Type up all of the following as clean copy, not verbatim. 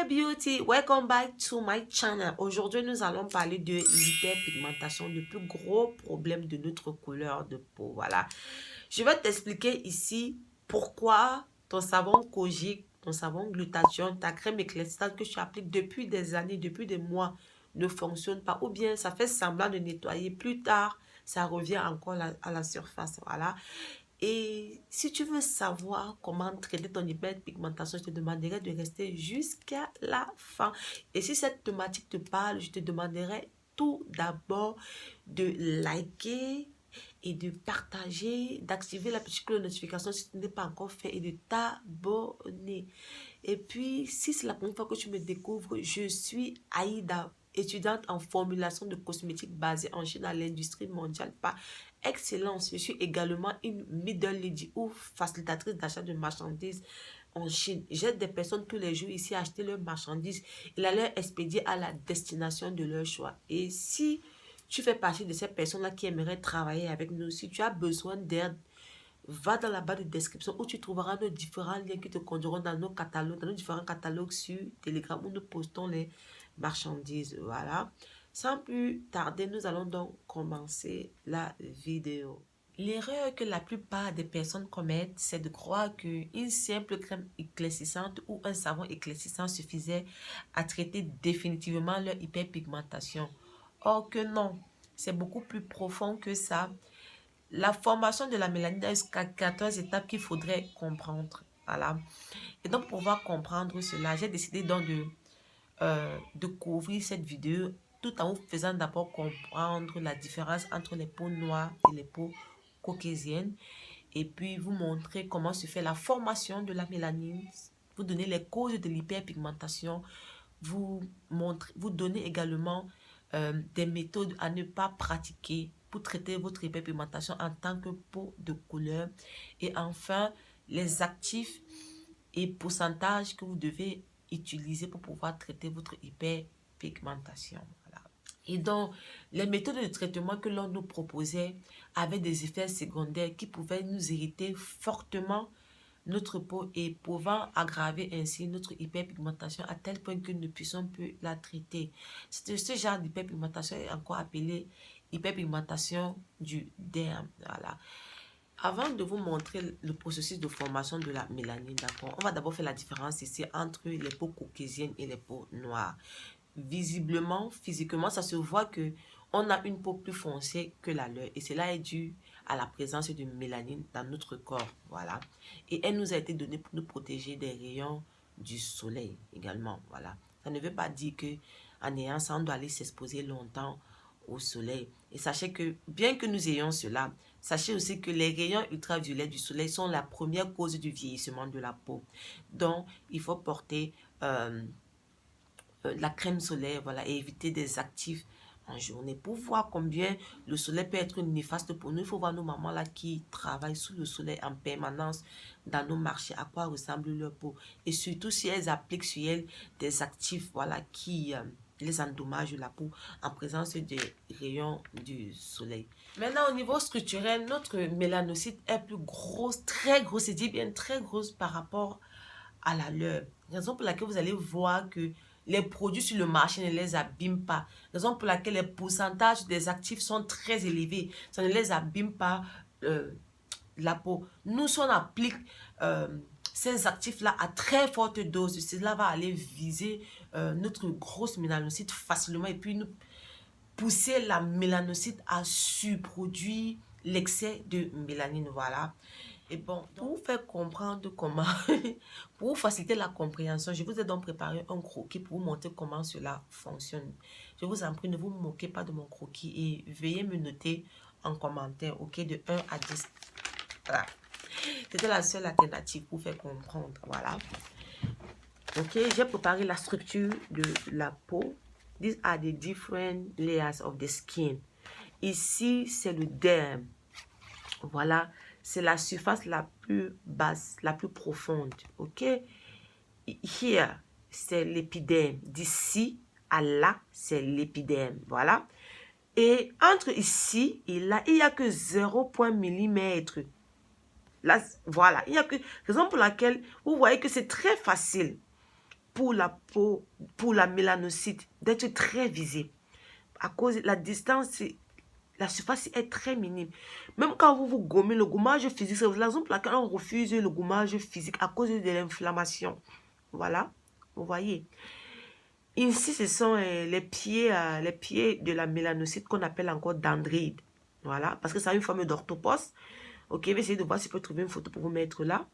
Hey beauty, welcome back to my channel. Aujourd'hui, nous allons parler de l'hyperpigmentation, le plus gros problème de notre couleur de peau. Voilà. Je vais t'expliquer ici pourquoi ton savon Kojic, ton savon glutathione, ta crème éclaircissante que tu appliques depuis des années, depuis des mois, ne fonctionne pas. Ou bien ça fait semblant de nettoyer. Plus tard, ça revient encore à la surface. Voilà. Et si tu veux savoir comment traiter ton hyperpigmentation, je te demanderai de rester jusqu'à la fin. Et si cette thématique te parle, je te demanderai tout d'abord de liker et de partager, d'activer la petite cloche de notification si ce n'est pas encore fait et de t'abonner. Et puis, si c'est la première fois que tu me découvres, je suis Aïda, étudiante en formulation de cosmétiques basée en Chine à l'industrie mondiale par excellence. Je suis également une middle lady ou facilitatrice d'achat de marchandises en Chine. J'aide des personnes tous les jours ici à acheter leurs marchandises et à leur expédier à la destination de leur choix. Et si tu fais partie de ces personnes-là qui aimeraient travailler avec nous, si tu as besoin d'aide, va dans la barre de description où tu trouveras nos différents liens qui te conduiront dans nos catalogues, dans nos différents catalogues sur Telegram où nous postons les marchandises. Voilà. Sans plus tarder, nous allons donc commencer la vidéo. L'erreur que la plupart des personnes commettent, c'est de croire qu'une simple crème éclaircissante ou un savon éclaircissant suffisait à traiter définitivement leur hyperpigmentation. Or que non, c'est beaucoup plus profond que ça. La formation de la mélanine a jusqu'à 14 étapes qu'il faudrait comprendre. Voilà. Et donc, pour pouvoir comprendre cela, j'ai décidé donc de couvrir cette vidéo tout en vous faisant d'abord comprendre la différence entre les peaux noires et les peaux caucasiennes. Et puis, vous montrer comment se fait la formation de la mélanine, vous donner les causes de l'hyperpigmentation, vous donner également des méthodes à ne pas pratiquer pour traiter votre hyperpigmentation en tant que peau de couleur. Et enfin, les actifs et pourcentages que vous devez utiliser pour pouvoir traiter votre hyperpigmentation. Voilà. Et donc, les méthodes de traitement que l'on nous proposait avaient des effets secondaires qui pouvaient nous irriter fortement notre peau et pouvant aggraver ainsi notre hyperpigmentation à tel point que nous ne puissions plus la traiter. Ce genre d'hyperpigmentation est encore appelé hyperpigmentation du derme. Voilà. Avant de vous montrer le processus de formation de la mélanine, d'accord, on va d'abord faire la différence ici entre les peaux caucasiennes et les peaux noires. Visiblement, physiquement, ça se voit que on a une peau plus foncée que la leur et cela est dû à la présence de mélanine dans notre corps, voilà. Et elle nous a été donnée pour nous protéger des rayons du soleil également, voilà. Ça ne veut pas dire que en ayant ça, on doit aller s'exposer longtemps au soleil. Et sachez que, bien que nous ayons cela, sachez aussi que les rayons ultraviolets du soleil sont la première cause du vieillissement de la peau. Donc, il faut porter la crème solaire, voilà, et éviter des actifs en journée. Pour voir combien le soleil peut être néfaste pour nous, il faut voir nos mamans là qui travaillent sous le soleil en permanence dans nos marchés, à quoi ressemble leur peau. Et surtout si elles appliquent sur elles des actifs, voilà, qui les endommagent la peau en présence des rayons du soleil. Maintenant, au niveau structurel, notre mélanocyte est plus grosse, très grosse, c'est dit bien très grosse par rapport à la leur. Raison pour laquelle vous allez voir que les produits sur le marché ne les abîment pas. Raison pour laquelle les pourcentages des actifs sont très élevés. Ça ne les abîme pas la peau. Nous, si on applique ces actifs-là à très forte dose, cela va aller viser notre grosse mélanocyte facilement et puis nous pousser la mélanocyte à surproduire l'excès de mélanine. Voilà. Et bon, pour vous faire comprendre comment, pour vous faciliter la compréhension, je vous ai donc préparé un croquis pour vous montrer comment cela fonctionne. Je vous en prie, ne vous moquez pas de mon croquis et veuillez me noter en commentaire, ok, de 1 à 10. Voilà. C'était la seule alternative pour faire comprendre, voilà. Ok, j'ai préparé la structure de la peau. These are the different layers of the skin. Ici, c'est le derme. Voilà, c'est la surface la plus basse, la plus profonde. Ok, here, c'est l'épiderme. D'ici à là, c'est l'épiderme. Voilà. Et entre ici et là, il n'y a que 0,1 mm. Là, voilà, il n'y a que raison pour laquelle vous voyez que c'est très facile pour la peau, pour la mélanocyte, d'être très visée. À cause de la distance, la surface est très minime. Même quand vous gommez le gommage physique, c'est la raison pour laquelle on refuse le gommage physique à cause de l'inflammation. Voilà, vous voyez. Ici, ce sont les pieds de la mélanocyte qu'on appelle encore dendrite. Voilà, parce que ça a une forme d'orthopose. Ok, je vais essayer de voir si je peux trouver une photo pour vous mettre là.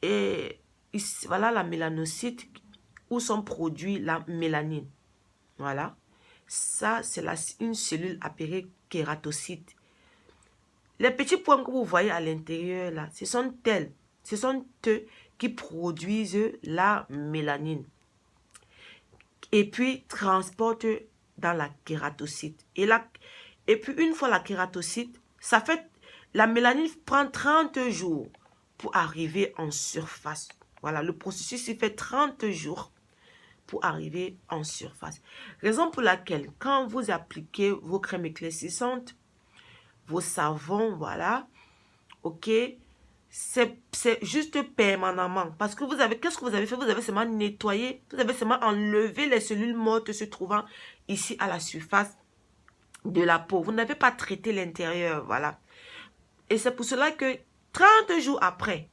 Et ici, voilà la mélanocyte où sont produits la mélanine. Voilà. Ça, c'est une cellule appelée kératocite. Les petits points que vous voyez à l'intérieur là, ce sont eux qui produisent la mélanine. Et puis, transportent dans la kératocite. Et puis, une fois la kératocite, ça fait, la mélanine prend 30 jours pour arriver en surface. Voilà, le processus, il fait 30 jours pour arriver en surface. Raison pour laquelle, quand vous appliquez vos crèmes éclaircissantes, vos savons, voilà, ok, c'est juste permanemment. Parce que vous avez, qu'est-ce que vous avez fait? Vous avez seulement nettoyé, vous avez seulement enlevé les cellules mortes se trouvant ici à la surface de la peau. Vous n'avez pas traité l'intérieur, voilà. Et c'est pour cela que 30 jours après,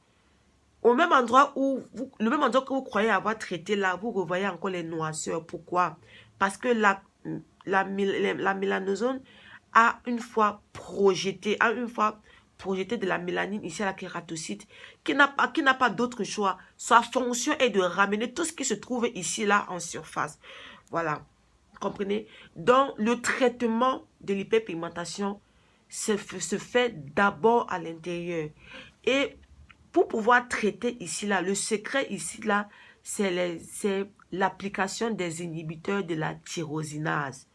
au même endroit le même endroit que vous croyez avoir traité là, vous revoyez encore les noirceurs. Pourquoi? Parce que la mélanosome a une fois projeté de la mélanine ici à la kératocite, qui n'a pas d'autre choix. Sa fonction est de ramener tout ce qui se trouve ici là en surface. Voilà. Comprenez? Donc, le traitement de l'hyperpigmentation se fait d'abord à l'intérieur. Et pour pouvoir traiter ici, là, le secret ici, là, c'est l'application des inhibiteurs de la tyrosinase,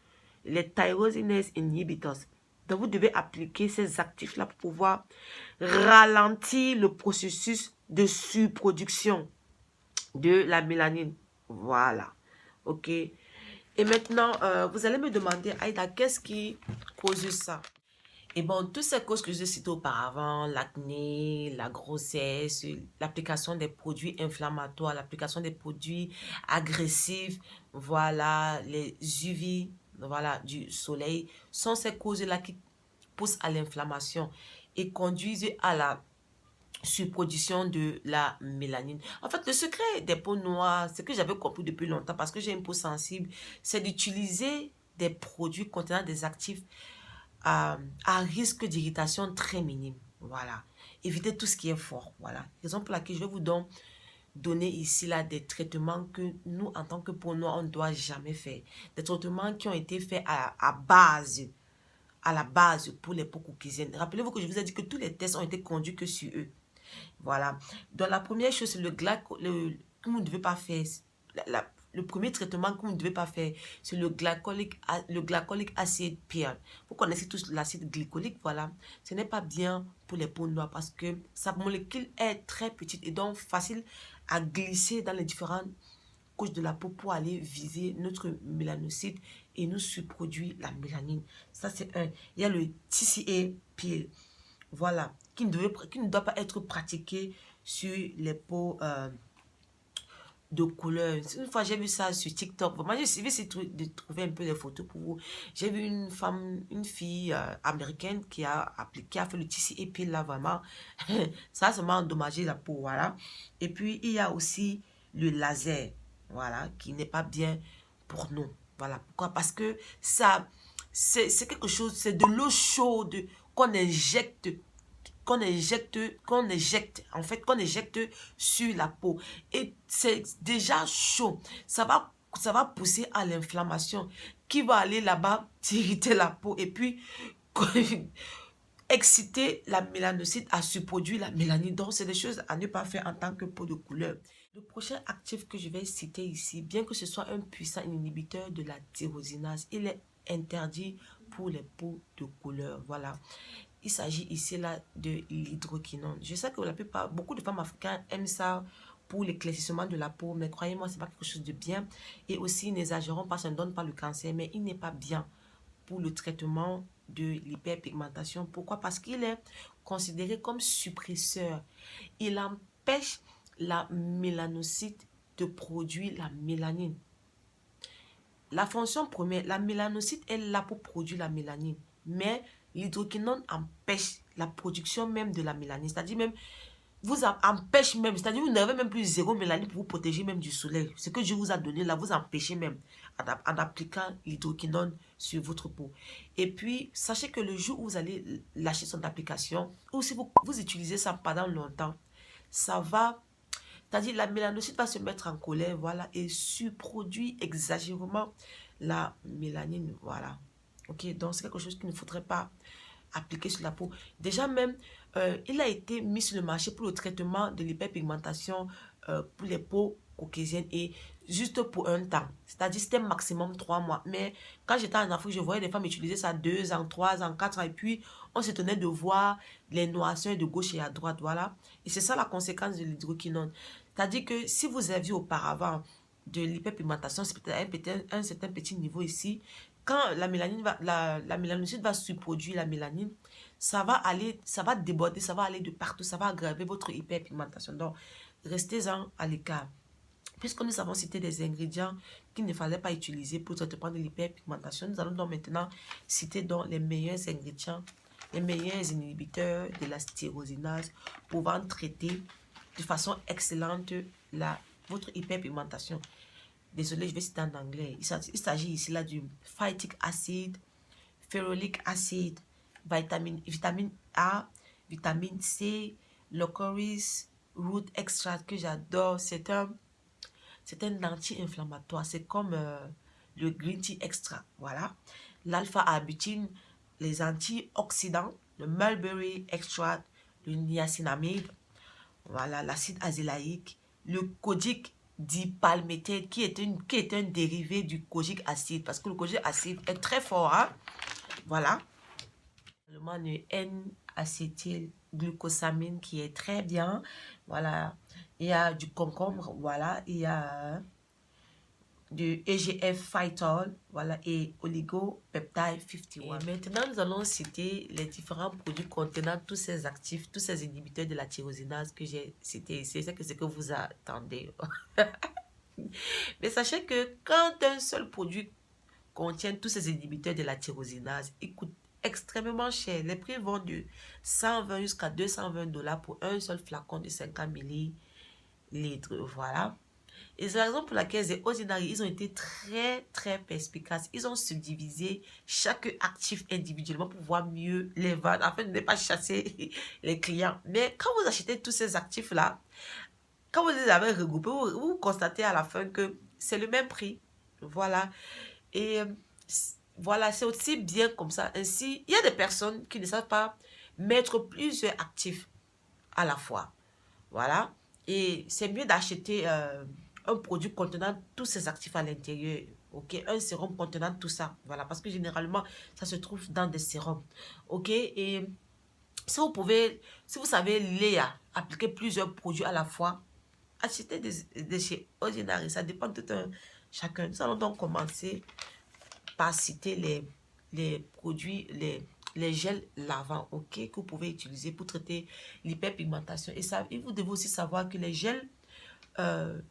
les tyrosinase inhibitors. Donc, vous devez appliquer ces actifs-là pour pouvoir ralentir le processus de surproduction de la mélanine. Voilà. OK. Et maintenant, vous allez me demander, Aïda, qu'est-ce qui cause ça? Et bon, toutes ces causes que j'ai citées auparavant, l'acné, la grossesse, l'application des produits inflammatoires, l'application des produits agressifs, voilà, les UV, voilà, du soleil, sont ces causes-là qui poussent à l'inflammation et conduisent à la surproduction de la mélanine. En fait, le secret des peaux noires, ce que j'avais compris depuis longtemps, parce que j'ai une peau sensible, c'est d'utiliser des produits contenant des actifs à risque d'irritation très minime. Voilà. Évitez tout ce qui est fort. Voilà. Raison pour laquelle je vais vous donner ici là des traitements que nous, en tant que peau noire, on ne doit jamais faire. Des traitements qui ont été faits à la base pour les peaux caucasiennes. Rappelez-vous que je vous ai dit que tous les tests ont été conduits que sur eux. Voilà. Donc, la première chose, c'est que vous ne devez pas faire. Le premier traitement que vous ne devez pas faire, c'est le glycolic acid peel. Vous connaissez tous l'acide glycolique, voilà. Ce n'est pas bien pour les peaux noires parce que sa molécule est très petite et donc facile à glisser dans les différentes couches de la peau pour aller viser notre mélanocyte et nous surproduire la mélanine. Ça, c'est un. Il y a le TCA peel. Voilà, qui ne doit pas être pratiqué sur les peaux de couleur. Une fois, j'ai vu ça sur TikTok. Vraiment, j'ai essayé de trouver un peu les photos pour vous. J'ai vu une fille américaine qui a fait le TCA peel là, vraiment. Ça a seulement endommagé la peau, voilà. Et puis, il y a aussi le laser, voilà, qui n'est pas bien pour nous. Voilà, pourquoi? Parce que ça, c'est quelque chose, c'est de l'eau chaude qu'on injecte sur la peau. Et c'est déjà chaud. Ça va pousser à l'inflammation qui va aller là-bas, t'irriter la peau et puis exciter la mélanocyte à surproduire la mélanine. Donc, c'est des choses à ne pas faire en tant que peau de couleur. Le prochain actif que je vais citer ici, bien que ce soit un puissant inhibiteur de la tyrosinase, il est interdit pour les peaux de couleur. Voilà. Il s'agit ici là de l'hydroquinone. Je sais que beaucoup de femmes africaines aiment ça pour l'éclaircissement de la peau, mais croyez-moi, c'est pas quelque chose de bien. Et aussi, n'exagérons pas, ça ne donne pas le cancer, mais il n'est pas bien pour le traitement de l'hyperpigmentation. Pourquoi? Parce qu'il est considéré comme suppresseur. Il empêche la mélanocyte te produire la mélanine. La fonction première, la mélanocyte est là pour produire la mélanine. Mais l'hydroquinone empêche la production même de la mélanine. C'est-à-dire même, vous empêche même, c'est-à-dire vous n'avez même plus zéro mélanine pour vous protéger même du soleil. Ce que Dieu vous a donné là, vous empêchez même en appliquant l'hydroquinone sur votre peau. Et puis, sachez que le jour où vous allez lâcher son application, ou si vous utilisez ça pendant longtemps, ça va, c'est-à-dire la mélanocyte va se mettre en colère, voilà, et surproduit exagérément la mélanine, voilà. Ok, donc c'est quelque chose qu'il ne faudrait pas appliquer sur la peau. Déjà même, il a été mis sur le marché pour le traitement de l'hyperpigmentation pour les peaux caucasiennes et juste pour un temps. C'est-à-dire c'était maximum 3 mois. Mais quand j'étais en Afrique, je voyais des femmes utiliser ça 2 ans, 3 ans, 4 ans. Et puis, on s'étonnait de voir les noirceurs de gauche et à droite. Voilà. Et c'est ça la conséquence de l'hydroquinone. C'est-à-dire que si vous aviez auparavant de l'hyperpigmentation, c'est peut-être un certain petit niveau ici, quand la mélanine va, la mélanocyte va surproduire la mélanine, ça va déborder, ça va aller de partout, ça va aggraver votre hyperpigmentation. Donc, restez-en à l'écart. Puisque nous avons cité des ingrédients qu'il ne fallait pas utiliser pour le traitement de l'hyperpigmentation, nous allons donc maintenant citer donc les meilleurs ingrédients, les meilleurs inhibiteurs de la tyrosinase pouvant traiter de façon excellente votre hyperpigmentation. Désolé, je vais citer en anglais. Il s'agit ici là du phytic acid, ferulic acid, vitamine A, vitamine C, licorice root extract que j'adore. C'est un anti-inflammatoire. C'est comme le green tea extra. Voilà. L'alpha-arbutin, les antioxydants, le mulberry extract, le niacinamide, voilà, l'acide azélaïque, le kojic dipalméthène qui est un dérivé du kojic acide parce que le kojic acide est très fort, hein? Voilà. Le N-acétylglucosamine qui est très bien. Voilà. Il y a du concombre, voilà. Il y a du EGF phytol, voilà, et oligopeptide 51. Et maintenant, nous allons citer les différents produits contenant tous ces actifs, tous ces inhibiteurs de la tyrosinase que j'ai cités ici. C'est ce que vous attendez. Mais sachez que quand un seul produit contient tous ces inhibiteurs de la tyrosinase, il coûte extrêmement cher. Les prix vont de 120 jusqu'à 220 $ pour un seul flacon de 50 ml. Voilà. Et c'est la raison pour laquelle les Ordinary, ils ont été très perspicaces. Ils ont subdivisé chaque actif individuellement pour pouvoir mieux les vendre, afin de ne pas chasser les clients. Mais quand vous achetez tous ces actifs-là, quand vous les avez regroupés, vous constatez à la fin que c'est le même prix. Voilà. Et voilà, c'est aussi bien comme ça. Ainsi, il y a des personnes qui ne savent pas mettre plusieurs actifs à la fois. Voilà. Et c'est mieux d'acheter un produit contenant tous ces actifs à l'intérieur. Ok, un sérum contenant tout ça. Voilà, parce que généralement, ça se trouve dans des sérums. Ok, et si vous savez appliquer plusieurs produits à la fois, achetez des chez Ordinary. Ça dépend de chacun. Nous allons donc commencer par citer les produits, les gels lavants, ok, que vous pouvez utiliser pour traiter l'hyperpigmentation. Et vous devez aussi savoir que les gels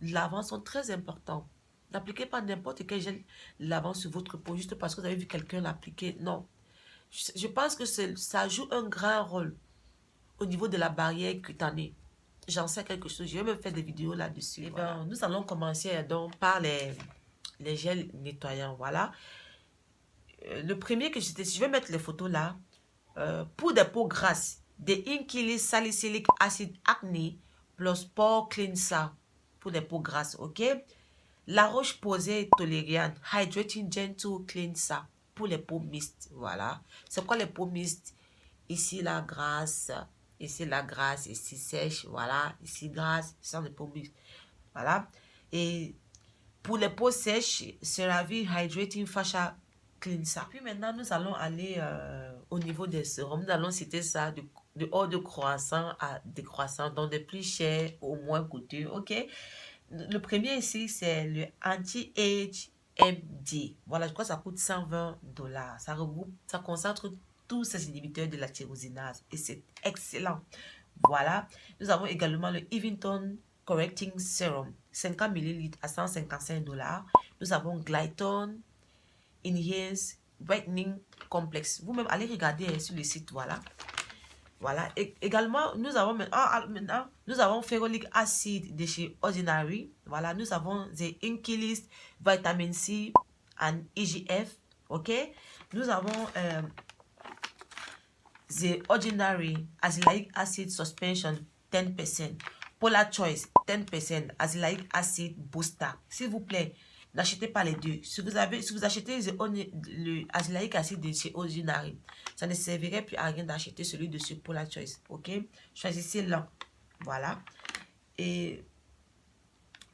lavants sont très importants. N'appliquez pas n'importe quel gel lavant sur votre peau juste parce que vous avez vu quelqu'un l'appliquer. Non. Je pense que ça joue un grand rôle au niveau de la barrière cutanée. J'en sais quelque chose. Je vais même faire des vidéos là-dessus. Voilà. Ben, nous allons commencer donc par les gels nettoyants. Voilà. Le premier que je vais mettre les photos là. Pour des peaux grasses, des Inkili Salicylic Acid Acne plus Pore Cleanser pour des peaux grasses, ok? La Roche-Posay Toleriane Hydrating Gentle Cleanser pour les peaux mixtes, voilà. C'est quoi les peaux mixtes? Ici la grasse, ici sèche, voilà. Ici grasse, ce sont des peaux mixtes, voilà. Et pour les peaux sèches, CeraVe Hydrating Fascia Cleanser. Puis maintenant, nous allons aller au niveau des sérums. Nous allons citer ça de haut de croissant à décroissant, donc des plus chers au moins coûteux, ok? Le premier ici, c'est le Anti-Age MD. Voilà, je crois que ça coûte 120 $. Ça regroupe, ça concentre tous ces inhibiteurs de la tyrosinase et c'est excellent. Voilà. Nous avons également le Eventon Correcting Serum. 50 ml à 155 $. Nous avons Glyton Enhance Whitening Complex. Vous-même, allez regarder sur le site, voilà. Voilà. Et également, nous avons maintenant, nous avons Ferulic Acid de chez Ordinary. Voilà, nous avons The Inkilist Vitamin C and EGF. Ok. Nous avons The Ordinary Azelaic Acid Suspension 10%. Polar Choice 10%. Azelaic Acid Booster. S'il vous plaît, n'achetez pas les deux. Si vous achetez le Azelaic Acid de chez Ordinary, ça ne servirait plus à rien d'acheter celui de chez Polar Choice. Ok? Choisissez l'un. Voilà. Et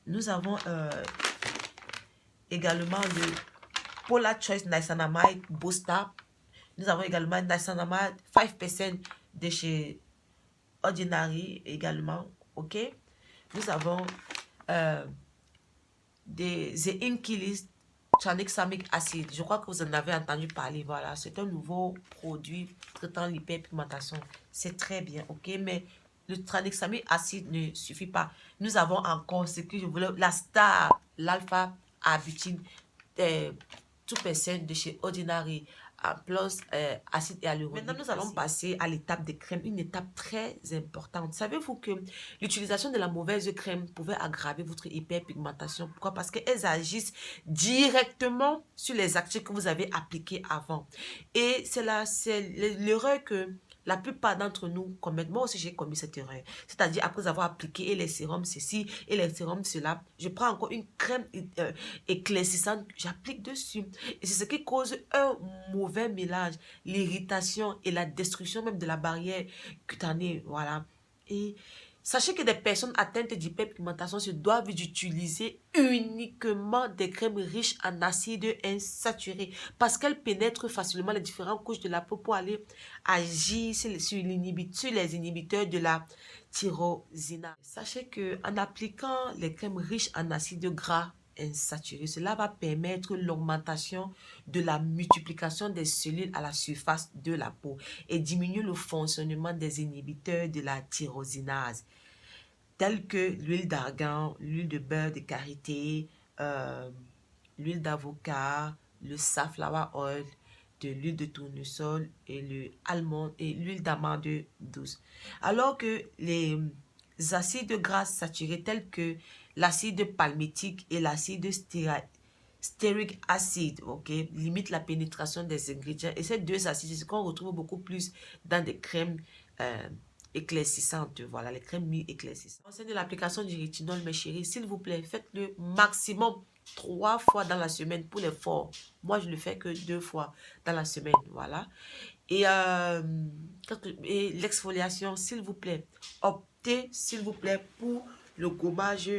nous avons également le Polar Choice Niacinamide Booster. Nous avons également Niacinamide 5% de chez Ordinary également. Ok. Nous avons The Inkilist Tranexamic Acid. Je crois que vous en avez entendu parler. Voilà, c'est un nouveau produit traitant l'hyperpigmentation. C'est très bien, ok. Mais le tranexamic acide ne suffit pas. Nous avons encore ce que je voulais, la star, l'alpha abutine, tout personne de chez Ordinary, plus acide hyaluronique. Maintenant, nous allons passer à l'étape des crèmes, une étape très importante. Savez-vous que l'utilisation de la mauvaise crème pouvait aggraver votre hyperpigmentation? Pourquoi? Parce qu'elles agissent directement sur les actifs que vous avez appliqués avant. Et c'est l'erreur que la plupart d'entre nous commettent. Moi aussi, j'ai commis cette erreur. C'est-à-dire, après avoir appliqué les sérums ceci et les sérums cela, je prends encore une crème éclaircissante, j'applique dessus. Et c'est ce qui cause un mauvais mélange, l'irritation et la destruction même de la barrière cutanée. Voilà. Et sachez que des personnes atteintes d'hyperpigmentation se doivent d'utiliser uniquement des crèmes riches en acides insaturés parce qu'elles pénètrent facilement les différentes couches de la peau pour aller agir sur les inhibiteurs de la tyrosine. Sachez qu'en appliquant les crèmes riches en acides gras insaturés, cela va permettre l'augmentation de la multiplication des cellules à la surface de la peau et diminuer le fonctionnement des inhibiteurs de la tyrosinase, tels que l'huile d'argan, l'huile de beurre de karité, l'huile d'avocat, le safflower oil, de l'huile de tournesol et l'huile d'amande douce. Alors que les acides gras saturés tels que l'acide palmitique et l'acide stéarique acide, ok, limitent la pénétration des ingrédients. Et ces deux acides, c'est ce qu'on retrouve beaucoup plus dans des crèmes éclaircissantes. Voilà, les crèmes mi-éclaircissantes. Concernant l'application du rétinol, mes chéris, s'il vous plaît, faites-le maximum 3 fois dans la semaine pour les forts. Moi, je ne le fais que 2 fois dans la semaine. Voilà. Et l'exfoliation, s'il vous plaît, optez, s'il vous plaît, pour le gommage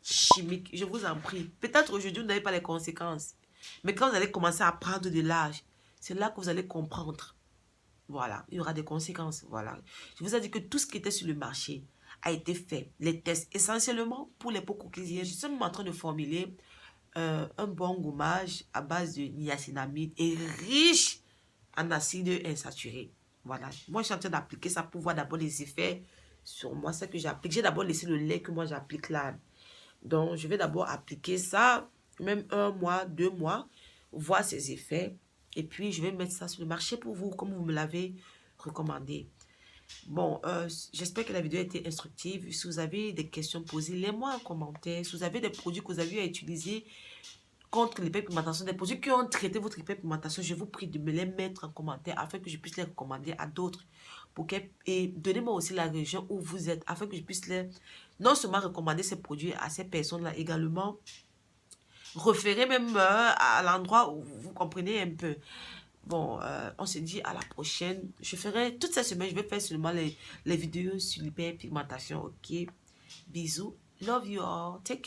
chimique. Je vous en prie. Peut-être aujourd'hui, vous n'avez pas les conséquences. Mais quand vous allez commencer à prendre de l'âge, c'est là que vous allez comprendre. Voilà, il y aura des conséquences. Voilà. Je vous ai dit que tout ce qui était sur le marché a été fait. Les tests, essentiellement pour les peaux coquilles. Je suis même en train de formuler un bon gommage à base de niacinamide et riche en acide insaturé. Voilà. Moi, je suis en train d'appliquer ça pour voir d'abord les effets sur moi. Ce que j'applique. J'ai d'abord laissé le lait que moi j'applique là. Donc, je vais d'abord appliquer ça, même 1 mois, 2 mois, voir ses effets. Et puis, je vais mettre ça sur le marché pour vous, comme vous me l'avez recommandé. Bon, j'espère que la vidéo a été instructive. Si vous avez des questions, posez-les-moi en commentaire. Si vous avez des produits que vous avez à utiliser contre l'hyperpigmentation, des produits qui ont traité votre hyperpigmentation, je vous prie de me les mettre en commentaire afin que je puisse les recommander à d'autres. Et donnez-moi aussi la région où vous êtes afin que je puisse non seulement recommander ces produits à ces personnes-là, également référer même à l'endroit où vous comprenez un peu. Bon, on se dit à la prochaine. Je ferai, toute cette semaine, je vais faire seulement les vidéos sur l'hyperpigmentation, ok? Bisous. Love you all. Take care.